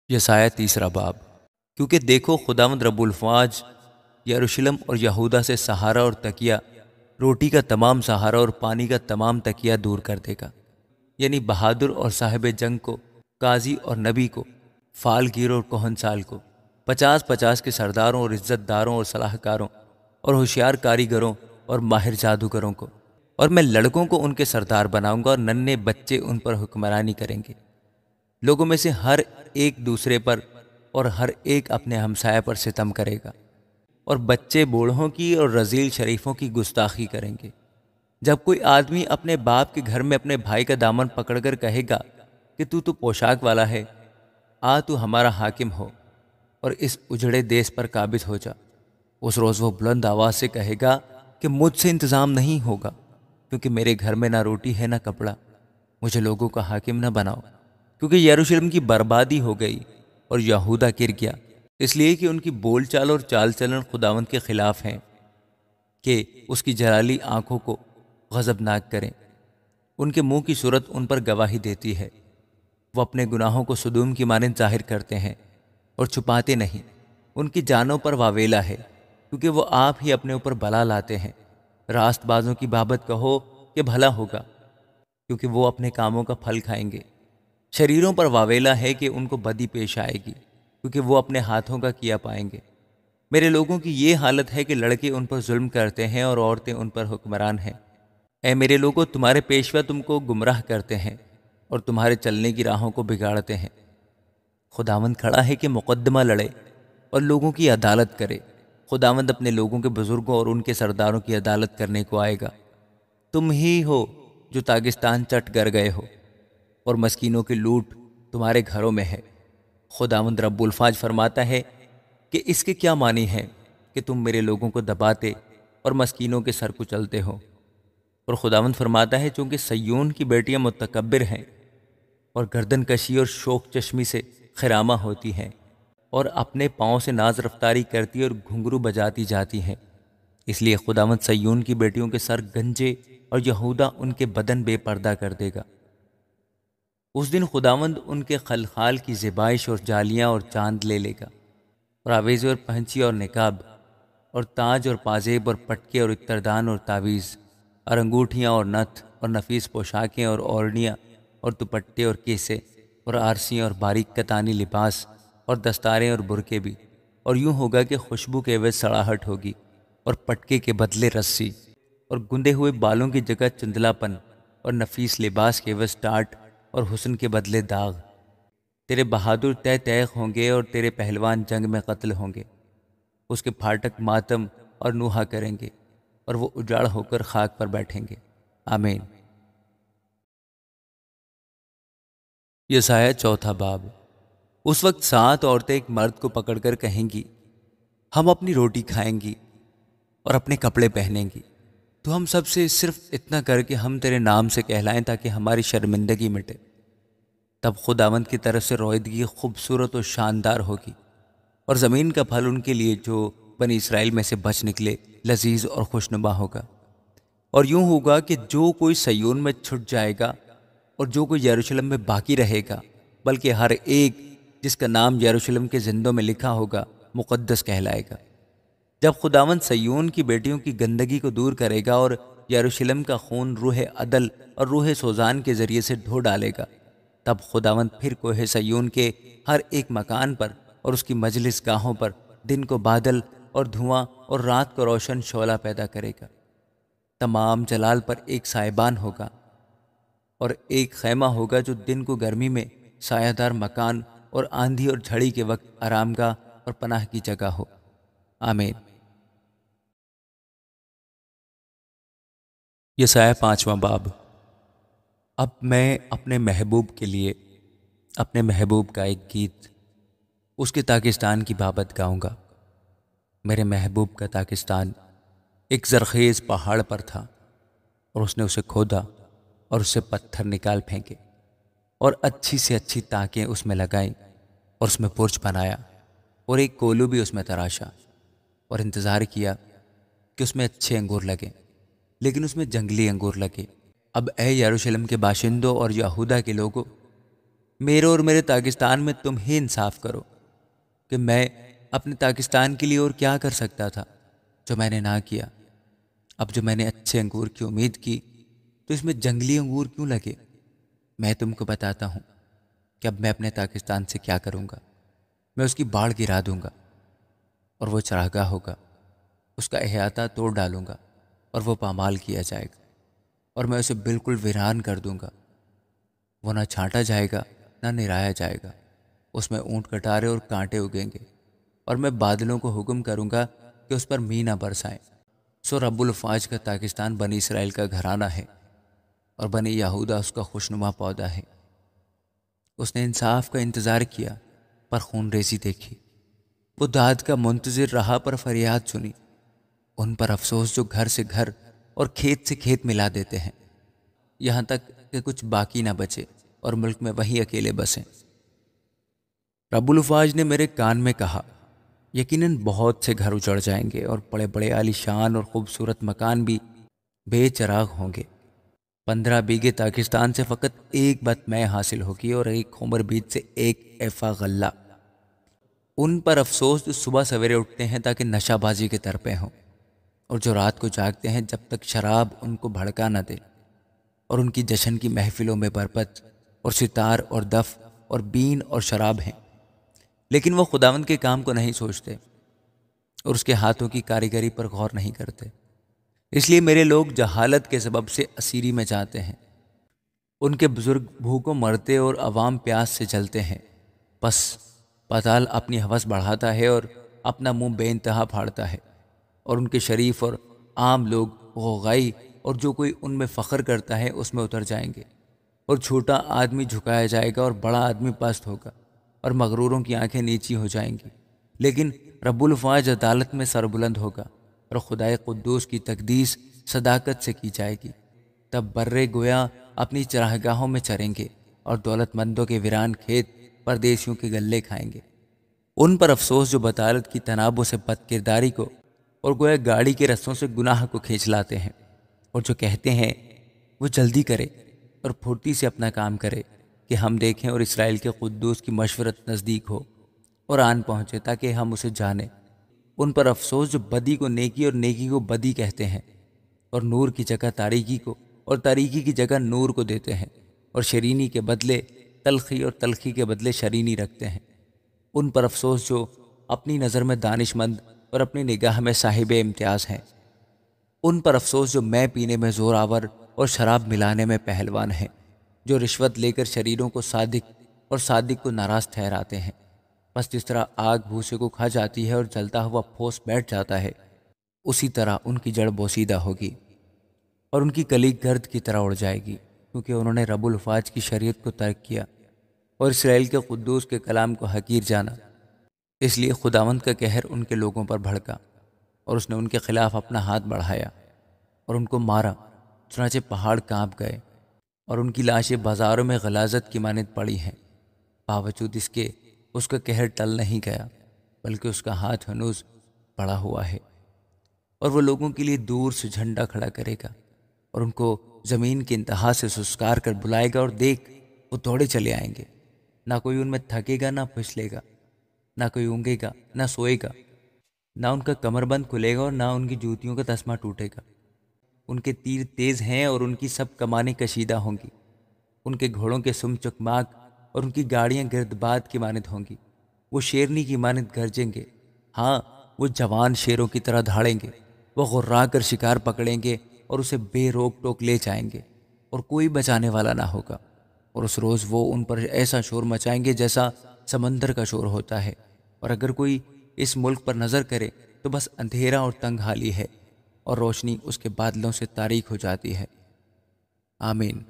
یسایہ تیسرا باب۔ کیونکہ دیکھو خداوند رب الفواج یروشلم اور یہودا سے سہارا اور تکیہ، روٹی کا تمام سہارا اور پانی کا تمام تکیہ دور کر دے گا، یعنی بہادر اور صاحب جنگ کو، قاضی اور نبی کو، فال گیر اور کہنسال کو، 50 کے سرداروں اور عزت داروں اور صلاح کاروں اور ہوشیار کاریگروں اور ماہر جادوگروں کو، اور میں لڑکوں کو ان کے سردار بناؤں گا اور ننھے بچے ان پر حکمرانی کریں گے۔ لوگوں میں سے ہر ایک دوسرے پر اور ہر ایک اپنے ہمسایہ پر ستم کرے گا، اور بچے بوڑھوں کی اور رذیل شریفوں کی گستاخی کریں گے۔ جب کوئی آدمی اپنے باپ کے گھر میں اپنے بھائی کا دامن پکڑ کر کہے گا کہ تو پوشاک والا ہے، تو ہمارا حاکم ہو اور اس اجڑے دیس پر قابض ہو جا، اس روز وہ بلند آواز سے کہے گا کہ مجھ سے انتظام نہیں ہوگا، کیونکہ میرے گھر میں نہ روٹی ہے نہ کپڑا، مجھے لوگوں کا حاکم نہ بناؤ، کیونکہ یروشلم کی بربادی ہو گئی اور یہودا گر گیا، اس لیے کہ ان کی بول چال اور چال چلن خداوند کے خلاف ہیں، کہ اس کی جلالی آنکھوں کو غضبناک کریں۔ ان کے منہ کی صورت ان پر گواہی دیتی ہے، وہ اپنے گناہوں کو سدوم کی مانند ظاہر کرتے ہیں اور چھپاتے نہیں۔ ان کی جانوں پر واویلا ہے، کیونکہ وہ آپ ہی اپنے اوپر بلا لاتے ہیں۔ راست بازوں کی بابت کہو کہ بھلا ہوگا، کیونکہ وہ اپنے کاموں کا پھل کھائیں گے۔ شریروں پر واویلا ہے کہ ان کو بدی پیش آئے گی، کیونکہ وہ اپنے ہاتھوں کا کیا پائیں گے۔ میرے لوگوں کی یہ حالت ہے کہ لڑکے ان پر ظلم کرتے ہیں اور عورتیں ان پر حکمران ہیں۔ اے میرے لوگوں، تمہارے پیشوا تم کو گمراہ کرتے ہیں اور تمہارے چلنے کی راہوں کو بگاڑتے ہیں۔ خداوند کھڑا ہے کہ مقدمہ لڑے اور لوگوں کی عدالت کرے۔ خداوند اپنے لوگوں کے بزرگوں اور ان کے سرداروں کی عدالت کرنے کو آئے گا۔ تم ہی ہو جو تاگستان چٹ گر گئے ہو، اور مسکینوں کی لوٹ تمہارے گھروں میں ہے۔ خداوند رب الفاج فرماتا ہے کہ اس کے کیا معنی ہے کہ تم میرے لوگوں کو دباتے اور مسکینوں کے سر کچلتے ہو؟ اور خداوند فرماتا ہے چونکہ سیون کی بیٹیاں متکبر ہیں اور گردن کشی اور شوق چشمی سے خرامہ ہوتی ہیں، اور اپنے پاؤں سے ناز رفتاری کرتی اور گھنگرو بجاتی جاتی ہیں، اس لیے خداوند سیون کی بیٹیوں کے سر گنجے اور یہودا ان کے بدن بے پردہ کر دے گا۔ اس دن خداوند ان کے خلخال کی زبائش اور جالیاں اور چاند لے لے گا، اور آویزے اور پہنچی اور نقاب اور تاج اور پازیب اور پٹکے اور اتردان اور تعویذ اور انگوٹھیاں اور نتھ اور نفیس پوشاکیں اور اوڑھنیاں اور دوپٹے اور کیسے اور آرسیاں اور باریک کتانی لباس اور دستاریں اور برقعے بھی، اور یوں ہوگا کہ خوشبو کے عوض سڑاہٹ ہوگی اور پٹکے کے بدلے رسی، اور گندے ہوئے بالوں کی جگہ چندلا پن، اور نفیس لباس کے عوض ٹاٹ اور حسن کے بدلے داغ۔ تیرے بہادر تہ تیغ ہوں گے اور تیرے پہلوان جنگ میں قتل ہوں گے۔ اس کے پھاٹک ماتم اور نوحہ کریں گے، اور وہ اجاڑ ہو کر خاک پر بیٹھیں گے۔ آمین۔ یسایہ چوتھا باب۔ اس وقت 7 عورتیں ایک مرد کو پکڑ کر کہیں گی، ہم اپنی روٹی کھائیں گی اور اپنے کپڑے پہنیں گی، تو ہم سب سے صرف اتنا کر کے ہم تیرے نام سے کہلائیں تاکہ ہماری شرمندگی مٹے۔ تب خداوند کی طرف سے رویدگی خوبصورت اور شاندار ہوگی، اور زمین کا پھل ان کے لیے جو بنی اسرائیل میں سے بچ نکلے لذیذ اور خوشنما ہوگا۔ اور یوں ہوگا کہ جو کوئی سیون میں چھٹ جائے گا اور جو کوئی یروشلم میں باقی رہے گا، بلکہ ہر ایک جس کا نام یروشلم کے زندوں میں لکھا ہوگا مقدس کہلائے گا۔ جب خداوند سیون کی بیٹیوں کی گندگی کو دور کرے گا اور یروشلم کا خون روح عدل اور روح سوزان کے ذریعے سے دھو ڈالے گا، تب خداوند پھر کوہ سیون کے ہر ایک مکان پر اور اس کی مجلس گاہوں پر دن کو بادل اور دھواں اور رات کو روشن شعلہ پیدا کرے گا۔ تمام جلال پر ایک سائبان ہوگا، اور ایک خیمہ ہوگا جو دن کو گرمی میں سایہ دار مکان اور آندھی اور جھڑی کے وقت آرام گاہ اور پناہ کی جگہ ہو۔ آمین۔ یسایہ پانچواں باب۔ اب میں اپنے محبوب کے لیے اپنے محبوب کا ایک گیت اس کے تاکستان کی بابت گاؤں گا۔ میرے محبوب کا تاکستان ایک زرخیز پہاڑ پر تھا، اور اس نے اسے کھودا اور اس سے پتھر نکال پھینکے اور اچھی سے اچھی تاکیں اس میں لگائیں اور اس میں برج بنایا، اور ایک کولو بھی اس میں تراشا، اور انتظار کیا کہ اس میں اچھے انگور لگیں، لیکن اس میں جنگلی انگور لگے۔ اب اے یروشلم کے باشندوں اور یہودا کے لوگوں، میرے اور میرے پاکستان میں تم ہی انصاف کرو کہ میں اپنے پاکستان کے لیے اور کیا کر سکتا تھا جو میں نے نہ کیا۔ اب جو میں نے اچھے انگور کی امید کی تو اس میں جنگلی انگور کیوں لگے؟ میں تم کو بتاتا ہوں کہ اب میں اپنے پاکستان سے کیا کروں گا۔ میں اس کی باڑ گرا دوں گا اور وہ چراگاہ ہوگا، اس کا احاطہ توڑ ڈالوں گا اور وہ پامال کیا جائے گا، اور میں اسے بالکل ویران کر دوں گا۔ وہ نہ چھانٹا جائے گا نہ نرایا جائے گا، اس میں اونٹ کٹارے اور کانٹے اگیں گے، اور میں بادلوں کو حکم کروں گا کہ اس پر مینہ برسائیں۔ سو رب الفاج کا پاکستان بنی اسرائیل کا گھرانہ ہے، اور بنی یہودا اس کا خوشنما پودا ہے۔ اس نے انصاف کا انتظار کیا پر خون ریزی دیکھی، وہ داد کا منتظر رہا پر فریاد سنی۔ ان پر افسوس جو گھر سے گھر اور کھیت سے کھیت ملا دیتے ہیں، یہاں تک کہ کچھ باقی نہ بچے اور ملک میں وہی اکیلے بسیں۔ رب الفاج نے میرے کان میں کہا، یقیناً بہت سے گھر اجڑ جائیں گے اور بڑے بڑے عالی شان اور خوبصورت مکان بھی بے چراغ ہوں گے۔ 15 بیگھے پاکستان سے فقط ایک بت میں حاصل ہوگی اور ایک خمر بیج سے ایک ایفا غلہ۔ ان پر افسوس جو صبح سویرے اٹھتے ہیں تاکہ نشہ بازی کے طرفے ہوں، اور جو رات کو جاگتے ہیں جب تک شراب ان کو بھڑکا نہ دے، اور ان کی جشن کی محفلوں میں بربت اور ستار اور دف اور بین اور شراب ہیں، لیکن وہ خداوند کے کام کو نہیں سوچتے اور اس کے ہاتھوں کی کاریگری پر غور نہیں کرتے۔ اس لیے میرے لوگ جہالت کے سبب سے اسیری میں جاتے ہیں، ان کے بزرگ بھوکوں مرتے اور عوام پیاس سے جلتے ہیں۔ پس پتال اپنی ہوس بڑھاتا ہے اور اپنا منہ بے انتہا پھاڑتا ہے، اور ان کے شریف اور عام لوگ غوغائی اور جو کوئی ان میں فخر کرتا ہے اس میں اتر جائیں گے، اور چھوٹا آدمی جھکایا جائے گا اور بڑا آدمی پست ہوگا، اور مغروروں کی آنکھیں نیچی ہو جائیں گی۔ لیکن رب الفاج عدالت میں سربلند ہوگا، اور خدائے قدوس کی تقدیس صداقت سے کی جائے گی۔ تب برے گویا اپنی چراگاہوں میں چریں گے، اور دولت مندوں کے ویران کھیت پردیسیوں کے گلے کھائیں گے۔ ان پر افسوس جو بطالت کی تنابوں سے بد کرداری کو اور گویا گاڑی کے رستوں سے گناہ کو کھینچ لاتے ہیں، اور جو کہتے ہیں وہ جلدی کرے اور پھرتی سے اپنا کام کرے کہ ہم دیکھیں اور اسرائیل کے قدوس کی مشورت نزدیک ہو اور آن پہنچے تاکہ ہم اسے جانیں۔ ان پر افسوس جو بدی کو نیکی اور نیکی کو بدی کہتے ہیں، اور نور کی جگہ تاریکی کو اور تاریکی کی جگہ نور کو دیتے ہیں، اور شرینی کے بدلے تلخی اور تلخی کے بدلے شرینی رکھتے ہیں۔ ان پر افسوس جو اپنی نظر میں دانش مند اور اپنی نگاہ میں صاحب امتیاز ہیں۔ ان پر افسوس جو میں پینے میں زور آور اور شراب ملانے میں پہلوان ہیں، جو رشوت لے کر شریروں کو صادق اور صادق کو ناراض ٹھہراتے ہیں۔ بس جس طرح آگ بھوسے کو کھا جاتی ہے اور جلتا ہوا پھوس بیٹھ جاتا ہے، اسی طرح ان کی جڑ بوسیدہ ہوگی اور ان کی کلی گرد کی طرح اڑ جائے گی، کیونکہ انہوں نے رب الفاج کی شریعت کو ترک کیا اور اسرائیل کے قدوس کے کلام کو حقیر جانا۔ اس لیے خداوند کا قہر ان کے لوگوں پر بھڑکا، اور اس نے ان کے خلاف اپنا ہاتھ بڑھایا اور ان کو مارا، چنانچہ پہاڑ کانپ گئے، اور ان کی لاشیں بازاروں میں غلاظت کی مانند پڑی ہیں۔ باوجود اس کے اس کا قہر ٹل نہیں گیا، بلکہ اس کا ہاتھ ہنوز بڑھا ہوا ہے، اور وہ لوگوں کے لیے دور سے جھنڈا کھڑا کرے گا، اور ان کو زمین کی انتہا سے سسکار کر بلائے گا، اور دیکھ وہ دوڑے چلے آئیں گے۔ نہ کوئی ان میں تھکے گا نہ پھسلے گا، نہ کوئی اونگے گا نہ سوئے گا، نہ ان کا کمر بند کھلے گا اور نہ ان کی جوتیوں کا تسمہ ٹوٹے گا۔ ان کے تیر تیز ہیں اور ان کی سب کمانیں کشیدہ ہوں گی، ان کے گھوڑوں کے سم چکماک اور ان کی گاڑیاں گرد باد کی مانند ہوں گی۔ وہ شیرنی کی مانند گرجیں گے، ہاں وہ جوان شیروں کی طرح دھاڑیں گے۔ وہ غرا کر شکار پکڑیں گے اور اسے بے روک ٹوک لے جائیں گے، اور کوئی بچانے والا نہ ہوگا۔ اور اس روز وہ ان پر ایسا شور مچائیں گے جیسا سمندر کا شور ہوتا ہے، اور اگر کوئی اس ملک پر نظر کرے تو بس اندھیرا اور تنگ حالی ہے، اور روشنی اس کے بادلوں سے تاریک ہو جاتی ہے۔ آمین۔